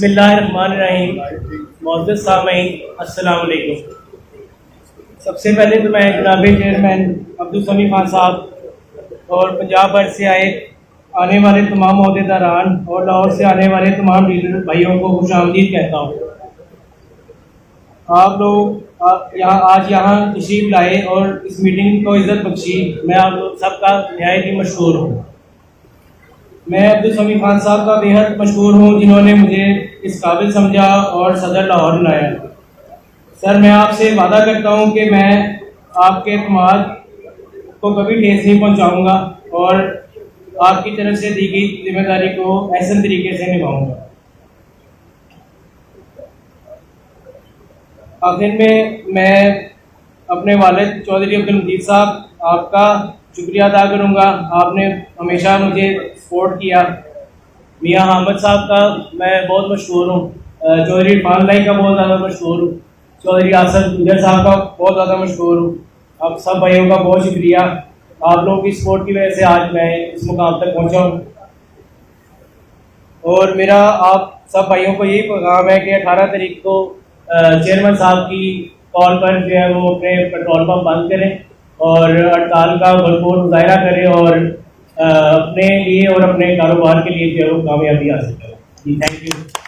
बिस्मिल्लाहिर्रहमानिर्रहीम। मौजूद सामीन अस्सलाम वालेकुम। सबसे पहले तो मैं जनाब चेयरमैन अब्दुल समी खान साहब और पंजाब भर से आने वाले तमाम अहदेदारान और लाहौर से आने वाले तमाम लीडर भाइयों को खुशामदीद कहता हूँ। आप लोग यहाँ तशरीफ लाए और इस मीटिंग को इज्जत बख्शी, मैं आप लोग सबका नहायत ही मशहूर हूँ। मैं अब्दुल समी खान साहब का बेहद मशहूर हूँ जिन्होंने मुझे इस काबिल समझा और सदर लाहौर बनाया। सर, मैं आपसे वादा करता हूँ कि मैं आपके एतमाद को कभी ठेस नहीं पहुँचाऊँगा और आपकी तरफ से दी गई जिम्मेदारी को ऐसे तरीके से निभाऊँगा। आखिर में मैं अपने वालिद चौधरी अब्दुल मजीद साहब आपका शुक्रिया अदा करूँगा। आपने हमेशा मुझे सपोर्ट किया। मियाँ हामिद साहब का मैं बहुत मशहूर हूँ, चौधरी इरफान लाई का बहुत ज़्यादा मशहूर हूँ, चौधरी आसद गुजर साहब का बहुत ज़्यादा मशहूर हूँ। आप सब भाइयों का बहुत शुक्रिया। आप लोगों की सपोर्ट की वजह से आज मैं इस मुकाम तक पहुँचा हूँ। और मेरा आप सब भाइयों को यही पैगाम है कि 18 तारीख को चेयरमैन साहब की कॉल पर जो है वो अपने पेट्रोल पंप बंद करें और हड़ताल का भरपूर मुजाहरा करें और अपने लिए और अपने कारोबार के लिए जो है वो कामयाबी हासिल करें। जी, थैंक यू।